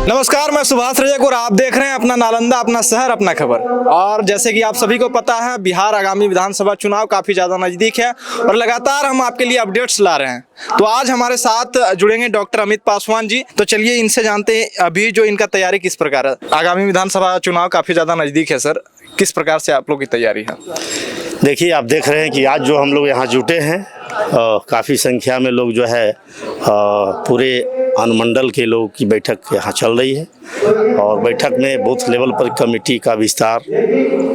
नमस्कार, मैं सुभाष रजक और आप देख रहे हैं अपना नालंदा, अपना शहर, अपना खबर। और जैसे कि आप सभी को पता है, बिहार आगामी विधानसभा चुनाव काफ़ी ज़्यादा नज़दीक है और लगातार हम आपके लिए अपडेट्स ला रहे हैं। तो आज हमारे साथ जुड़ेंगे डॉक्टर अमित पासवान जी। तो चलिए इनसे जानते हैं अभी जो इनका तैयारी किस प्रकार है। आगामी विधानसभा चुनाव काफ़ी ज़्यादा नज़दीक है सर, किस प्रकार से आप लोग की तैयारी है? देखिए, आप देख रहे हैं कि आज जो हम लोग यहाँ जुटे हैं, काफ़ी संख्या में लोग जो है पूरे अनुमंडल के लोगों की बैठक यहाँ चल रही है और बैठक में बूथ लेवल पर कमेटी का विस्तार,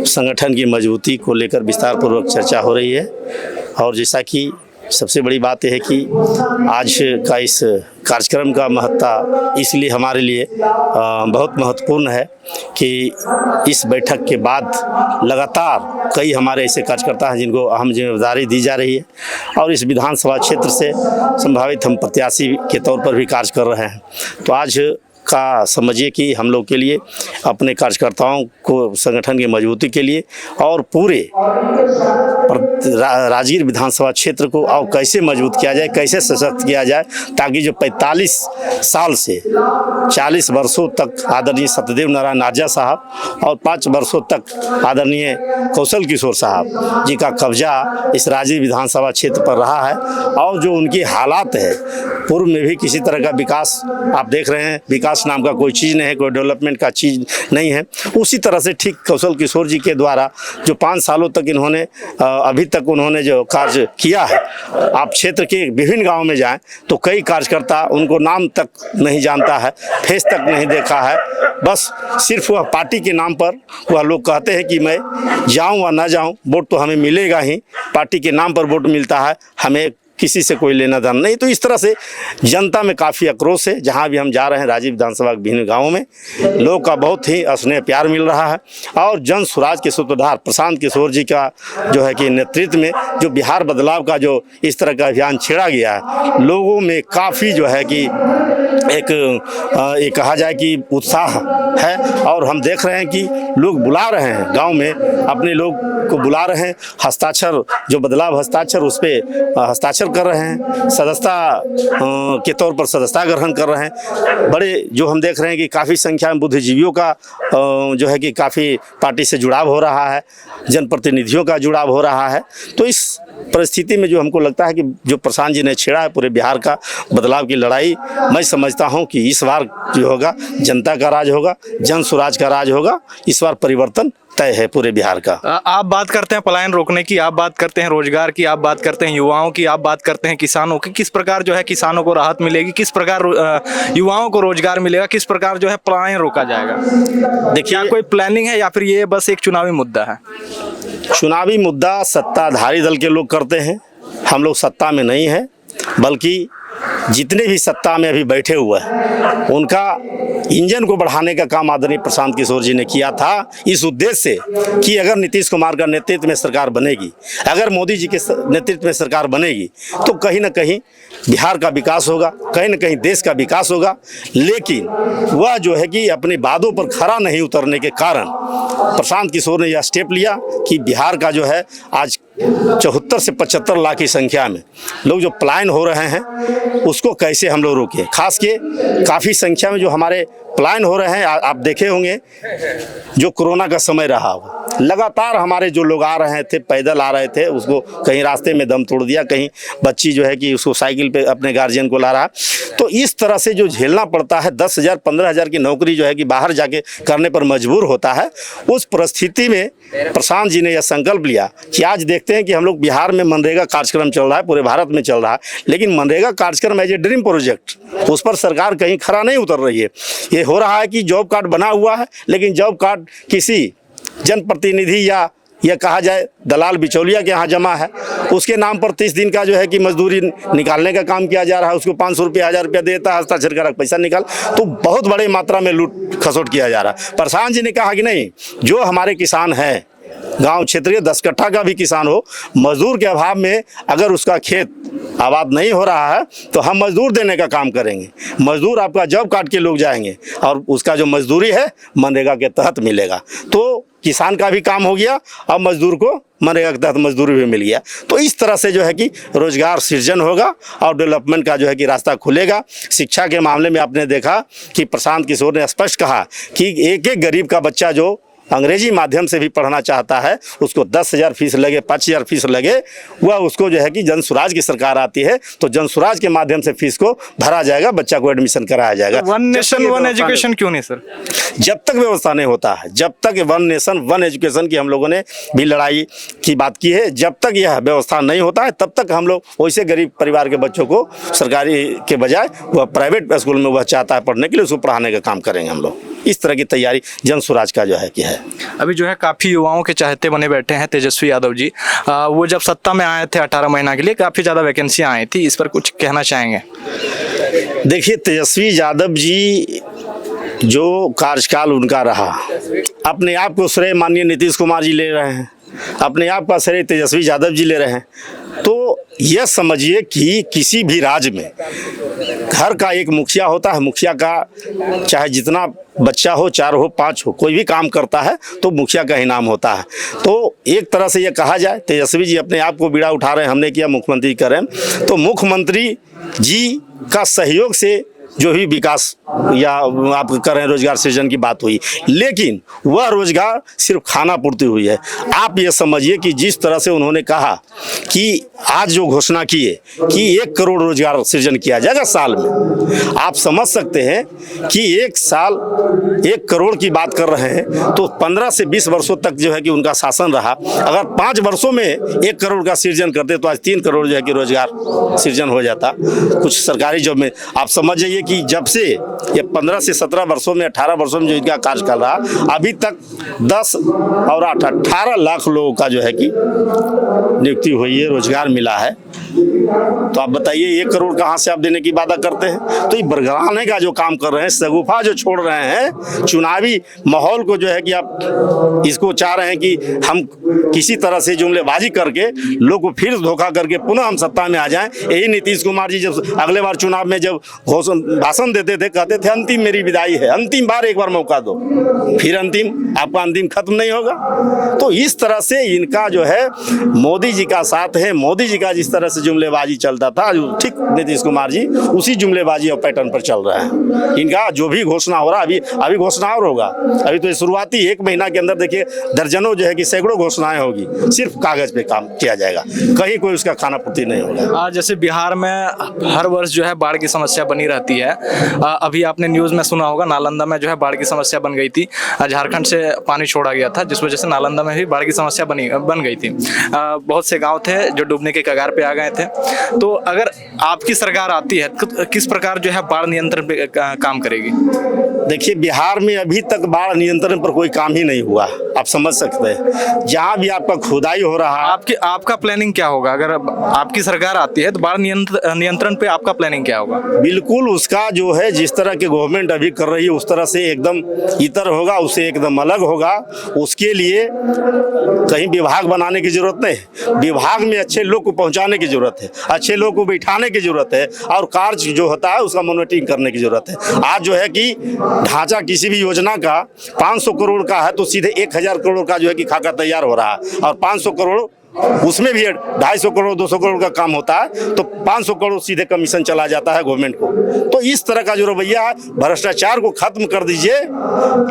संगठन की मजबूती को लेकर विस्तार पूर्वक चर्चा हो रही है। और जैसा कि सबसे बड़ी बात यह है कि आज का इस कार्यक्रम का महत्ता इसलिए हमारे लिए बहुत महत्वपूर्ण है कि इस बैठक के बाद लगातार कई हमारे ऐसे कार्यकर्ता हैं जिनको अहम जिम्मेदारी दी जा रही है और इस विधानसभा क्षेत्र से संभावित हम प्रत्याशी के तौर पर भी कार्य कर रहे हैं। तो आज का समझिए कि हम लोग के लिए अपने कार्यकर्ताओं को संगठन की मजबूती के लिए और पूरे राजगीर विधानसभा क्षेत्र को और कैसे मजबूत किया जाए, कैसे सशक्त किया जाए, ताकि जो 45 साल से 40 वर्षों तक आदरणीय सत्यदेव नारायण आर्या साहब और 5 वर्षों तक आदरणीय कौशल किशोर साहब जी का कब्जा इस राजगीर विधानसभा क्षेत्र पर रहा है और जो उनकी हालात है, पूर्व में भी किसी तरह का विकास आप देख रहे हैं, विकास नाम का कोई चीज़ नहीं है, कोई डेवलपमेंट का चीज़ नहीं है। उसी तरह से ठीक कौशल किशोर जी के द्वारा जो 5 सालों तक इन्होंने अभी तक उन्होंने जो कार्य किया है, आप क्षेत्र के विभिन्न गांवों में जाएं तो कई कार्यकर्ता उनको नाम तक नहीं जानता है, फेस तक नहीं देखा है। बस सिर्फ वह पार्टी के नाम पर वह लोग कहते हैं कि मैं जाऊं व ना जाऊं, वोट तो हमें मिलेगा ही, पार्टी के नाम पर वोट मिलता है, हमें किसी से कोई लेना देना नहीं। तो इस तरह से जनता में काफ़ी आक्रोश है। जहां भी हम जा रहे हैं राजगीर विधानसभा के विभिन्न गाँवों में लोगों का बहुत ही स्नेह प्यार मिल रहा है और जन स्वराज के सूत्रधार प्रशांत किशोर जी का जो है कि नेतृत्व में जो बिहार बदलाव का जो इस तरह का अभियान छेड़ा गया है, लोगों में काफ़ी जो है कि एक कहा जाए कि उत्साह है। और हम देख रहे हैं कि लोग बुला रहे हैं, गांव में अपने लोग को बुला रहे हैं, हस्ताक्षर जो बदलाव हस्ताक्षर उस पर हस्ताक्षर कर रहे हैं, सदस्यता के तौर पर सदस्यता ग्रहण कर रहे हैं। बड़े जो हम देख रहे हैं कि काफ़ी संख्या में बुद्धिजीवियों का जो है कि काफ़ी पार्टी से जुड़ाव हो रहा है, जनप्रतिनिधियों का जुड़ाव हो रहा है। तो इस परिस्थिति में जो हमको लगता है कि जो प्रशांत जी ने छेड़ा है पूरे बिहार का बदलाव की लड़ाई, मैं समझता हूं कि इस बार जो होगा जनता का राज होगा, जन स्वराज का राज होगा। इस बार परिवर्तन तय है पूरे बिहार का। आप बात करते हैं पलायन रोकने की, आप बात करते हैं रोजगार की, आप बात करते हैं युवाओं की, आप बात करते हैं किसानों की। किस प्रकार जो है किसानों को राहत मिलेगी, किस प्रकार युवाओं को रोजगार मिलेगा, किस प्रकार जो है पलायन रोका जाएगा? देखिए, कोई प्लानिंग है या फिर ये बस एक चुनावी मुद्दा है? चुनावी मुद्दा सत्ताधारी दल के लोग करते हैं, हम लोग सत्ता में नहीं है, बल्कि जितने भी सत्ता में अभी बैठे हुए हैं उनका इंजन को बढ़ाने का काम आदरणीय प्रशांत किशोर जी ने किया था, इस उद्देश्य से कि अगर नीतीश कुमार का नेतृत्व में सरकार बनेगी, अगर मोदी जी के नेतृत्व में सरकार बनेगी तो कहीं ना कहीं बिहार का विकास होगा, कहीं ना कहीं देश का विकास होगा। लेकिन वह जो है कि अपने वादों पर खरा नहीं उतरने के कारण प्रशांत किशोर ने यह स्टेप लिया कि बिहार का जो है आज 74 से 75 लाख की संख्या में लोग जो पलायन हो रहे हैं उसको कैसे हम लोग रोकें। खास के काफ़ी संख्या में जो हमारे पलायन हो रहे हैं, आप देखे होंगे जो कोरोना का समय रहा, लगातार हमारे जो लोग आ रहे थे, पैदल आ रहे थे, उसको कहीं रास्ते में दम तोड़ दिया, कहीं बच्ची जो है कि उसको साइकिल पे अपने गार्जियन को ला रहा। तो इस तरह से जो झेलना पड़ता है, 10,000 15,000 की नौकरी जो है कि बाहर जाके करने पर मजबूर होता है। उस परिस्थिति में प्रशांत जी ने यह संकल्प लिया कि आज देखते हैं कि हम लोग बिहार में मनरेगा कार्यक्रम चल रहा है, पूरे भारत में चल रहा है, लेकिन मनरेगा कार्यक्रम एज ए ड्रीम प्रोजेक्ट, उस पर सरकार कहीं खरा नहीं उतर रही है। ये हो रहा है कि जॉब कार्ड बना हुआ है, लेकिन जॉब कार्ड किसी जनप्रतिनिधि या कहा जाए दलाल बिचौलिया के यहाँ जमा है, उसके नाम पर 30 दिन का जो है कि मजदूरी निकालने का काम किया जा रहा है। उसको 500 रुपया 1000 रुपया देता है, हस्ताक्षर कर पैसा निकाल, तो बहुत बड़े मात्रा में लूट खसोट किया जा रहा है। प्रशांत जी ने कहा कि नहीं, जो हमारे किसान हैं गांव क्षेत्रीय 10 कट्ठा का भी किसान हो, मजदूर के अभाव में अगर उसका खेत आबाद नहीं हो रहा है तो हम मजदूर देने का काम करेंगे। मजदूर आपका जॉब काट के लोग जाएंगे और उसका जो मजदूरी है मनरेगा के तहत मिलेगा। तो किसान का भी काम हो गया और मजदूर को मनरेगा के तहत मजदूरी भी मिल गया। तो इस तरह से जो है कि रोजगार सृजन होगा और डेवलपमेंट का जो है कि रास्ता खुलेगा। शिक्षा के मामले में आपने देखा कि प्रशांत किशोर ने स्पष्ट कहा कि एक एक गरीब का बच्चा जो अंग्रेजी माध्यम से भी पढ़ना चाहता है उसको 10,000 फीस लगे, 5,000 फीस लगे, वह उसको जो है कि जन स्वराज की सरकार आती है तो जन स्वराज के माध्यम से फीस को भरा जाएगा, बच्चा को एडमिशन कराया जाएगा। वन नेशन वन एजुकेशन क्यों नहीं सर? जब तक व्यवस्था नहीं होता है, जब तक वन नेशन वन एजुकेशन की हम लोगों ने भी लड़ाई की बात की है, जब तक यह व्यवस्था नहीं होता है तब तक हम लोग वैसे गरीब परिवार के बच्चों को सरकारी के बजाय वह प्राइवेट स्कूल में वह चाहता है पढ़ने के लिए, उसको पढ़ाने का काम करेंगे हम लोग। इस तरह की तैयारी जन स्वराज का जो है कि है। अभी जो है काफ़ी युवाओं के चाहते बने बैठे हैं तेजस्वी यादव जी। वो जब सत्ता में आए थे 18 महीना के लिए काफ़ी ज़्यादा वैकेंसियाँ आई थी, इस पर कुछ कहना चाहेंगे? देखिए, तेजस्वी यादव जी जो कार्यकाल उनका रहा, अपने आप को श्रेय माननीय नीतीश कुमार जी ले रहे हैं, अपने आप का श्रेय तेजस्वी यादव जी ले रहे हैं। तो यह समझिए कि किसी भी राज्य में घर का एक मुखिया होता है, मुखिया का चाहे जितना बच्चा हो, 4 हो 5 हो, कोई भी काम करता है तो मुखिया का ही नाम होता है। तो एक तरह से ये कहा जाए तेजस्वी जी अपने आप को बीड़ा उठा रहे हैं, हमने किया मुख्यमंत्री करें, तो मुख्यमंत्री जी का सहयोग से जो भी विकास या आप कर रहे हैं रोजगार सृजन की बात हुई, लेकिन वह रोजगार सिर्फ खाना पूर्ति हुई है। आप ये समझिए कि जिस तरह से उन्होंने कहा कि आज जो घोषणा किए कि 1 करोड़ रोजगार सृजन किया जाएगा साल में, आप समझ सकते हैं कि एक साल 1 करोड़ की बात कर रहे हैं तो 15 से 20 वर्षों तक जो है कि उनका शासन रहा। अगर 5 वर्षों में 1 करोड़ का सृजन करते तो आज 3 करोड़ जो है कि रोजगार सृजन हो जाता कुछ सरकारी जॉब में। आप समझ जाइए कि जब से ये 15 से 17 वर्षों में 18 वर्षों में जो इनका कार्यकाल रहा, अभी तक 10 और 8 18 लाख लोगों का जो है कि नियुक्ति हुई है, रोजगार मिला है। तो आप बताइए 1 करोड़ कहाँ से आप देने की वादा करते हैं? तो ये बरगलाने का जो काम कर रहे हैं, शगुफा जो छोड़ रहे हैं, चुनावी माहौल को जो है कि आप इसको चाह रहे हैं कि हम किसी तरह से जुमलेबाजी करके लोग को फिर धोखा करके पुनः हम सत्ता में आ जाएं। यही नीतीश कुमार जी जब अगले बार चुनाव में जब भाषण देते थे, कहते थे अंतिम मेरी विदाई है, अंतिम बार एक बार मौका दो, फिर अंतिम आपका अंतिम खत्म नहीं होगा। तो इस तरह से इनका जो है मोदी जी का साथ है, मोदी जी का जिस तरह से जुमलेबाजी चलता था, ठीक नीतीश कुमार जी उसी जुमलेबाजी और पैटर्न पर चल रहा है। इनका जो भी घोषणा हो रहा है, अभी घोषणा और होगा, अभी तो शुरुआती 1 महीना के अंदर देखिए दर्जनों जो है कि सैकड़ों घोषणाएं होगी, सिर्फ कागज पे काम किया जाएगा, कहीं कोई उसका खाना पूर्ति नहीं होगा। जैसे बिहार में हर वर्ष जो है बाढ़ की समस्या बनी रहती है। अभी आपने न्यूज़ में सुना होगा नालंदा में जो है बाढ़ की समस्या बन गई थी, झारखंड से पानी छोड़ा गया था जिस वजह से नालंदा में भी बाढ़ की समस्या बन गई थी। बहुत से गांव थे जो डूबने के कगार पे आ गए थे। तो अगर आपकी सरकार आती है तो किस प्रकार जो है बाढ़ नियंत्रण पे काम करेगी? देखिए, बिहार में अभी तक बाढ़ नियंत्रण पर कोई काम ही नहीं हुआ, आप समझ सकते हैं। जहाँ भी आपका खुदाई हो रहा है, आपका प्लानिंग क्या होगा अगर आपकी सरकार आती है तो बाढ़ नियंत्रण पे आपका प्लानिंग क्या होगा? बिल्कुल उसका जो है जिस तरह के गवर्नमेंट अभी कर रही है उस तरह से एकदम इतर होगा, उससे एकदम अलग होगा। उसके लिए कहीं विभाग बनाने की जरूरत नहीं है, विभाग में अच्छे लोग को पहुंचाने की जरूरत है, अच्छे लोग को बिठाने की जरूरत है और कार्य जो होता है उसका मॉनिटरिंग करने की जरूरत है। आज जो है कि ढांचा किसी भी योजना का 500 करोड़ का है तो सीधे 1000 करोड़ का जो है कि खाका तैयार हो रहा है, और 500 करोड़ उसमें भी 250 करोड़ 200 करोड़ का काम होता है तो 500 करोड़ सीधे कमीशन चला जाता है गवर्नमेंट को। तो इस तरह का जो रवैया है, भ्रष्टाचार को खत्म कर दीजिए,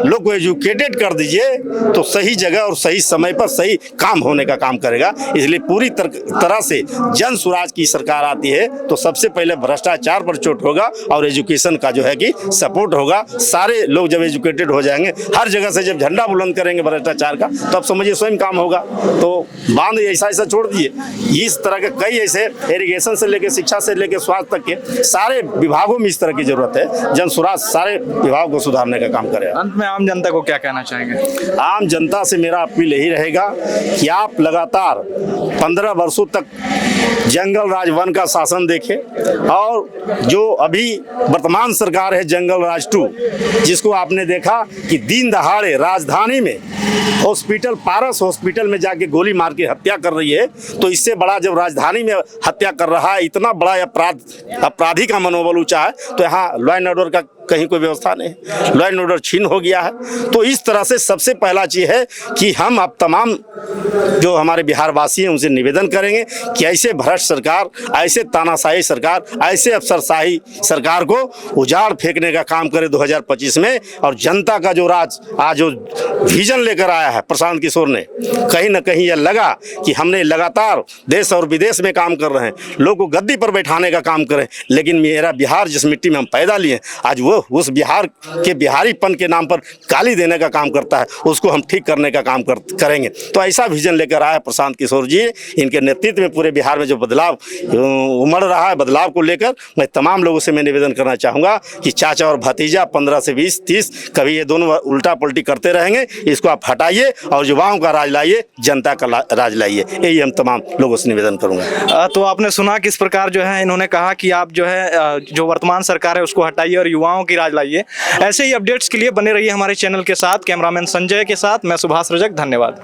लोग को एजुकेटेड कर दीजिए, तो सही जगह और सही समय पर सही काम होने का काम करेगा। इसलिए पूरी तरह से जन स्वराज की सरकार आती है तो सबसे पहले भ्रष्टाचार पर चोट होगा और एजुकेशन का जो है कि सपोर्ट होगा। सारे लोग जब एजुकेटेड हो जाएंगे, हर जगह से जब झंडा बुलंद करेंगे भ्रष्टाचार का, तो आप समझिए स्वयं काम होगा। तो बांध ऐसा छोड़ दिए, इस तरह के कई ऐसे इरिगेशन से लेके शिक्षा से लेके स्वास्थ्य तक के सारे विभागों में इस तरह की जरूरत है। जन स्वराज सारे विभागों को सुधारने का काम करेगा। अंत में आम जनता को क्या कहना चाहेंगे? आम जनता से मेरा अपील यही रहेगा कि आप लगातार 15 वर्षों तक जंगल राज वन का शासन देखें, और जो अभी वर्तमान सरकार है जंगल राज 2, जिसको आपने देखा कि दिन दहाड़े राजधानी में हॉस्पिटल, पारस हॉस्पिटल में जाके गोली मार के हत्या कर रही है, तो इससे बड़ा जब राजधानी में हत्या कर रहा है, इतना बड़ा अपराधी का मनोबल ऊंचा है, तो यहाँ लॉ एंड ऑर्डर का कहीं कोई व्यवस्था नहीं, लॉ एंड ऑर्डर छीन हो गया है। तो इस तरह से सबसे पहला चीज है कि हम अब तमाम जो हमारे बिहार वासी हैं उनसे निवेदन करेंगे कि ऐसे भ्रष्ट सरकार, ऐसे तानाशाही सरकार, ऐसे अफसरशाही सरकार को उजाड़ फेंकने का काम करे 2025 में। और जनता का जो आज जो विजन लेकर आया है प्रशांत किशोर ने, कहीं ना कहीं यह लगा कि हमने लगातार देश और विदेश में काम कर रहे हैं, लोगों को गद्दी पर बैठाने का काम करें, लेकिन मेरा बिहार जिस मिट्टी में हम पैदा लिए आज वो उस बिहार के बिहारीपन के नाम पर गाली देने का काम करता है, उसको हम ठीक करने का काम करेंगे। तो ऐसा विजन लेकर आया प्रशांत किशोर जी, इनके नेतृत्व में पूरे बिहार में जो बदलाव उमड़ रहा है, बदलाव को लेकर मैं तमाम लोगों से मैं निवेदन करना चाहूँगा कि चाचा और भतीजा 15 से 20, 30 कभी ये दोनों उल्टा पलटी करते रहेंगे, इसको आप हटाइए और युवाओं का राज लाइए, जनता का राज लाइए, यही हम तमाम लोगों से निवेदन करूँगा। तो आपने सुना किस प्रकार जो है इन्होंने कहा कि आप जो है जो वर्तमान सरकार है उसको हटाइए और युवाओं की राज लाइए। ऐसे ही अपडेट्स के लिए बने रहिए हमारे चैनल के साथ। कैमरामैन संजय के साथ मैं सुभाष रजक, धन्यवाद।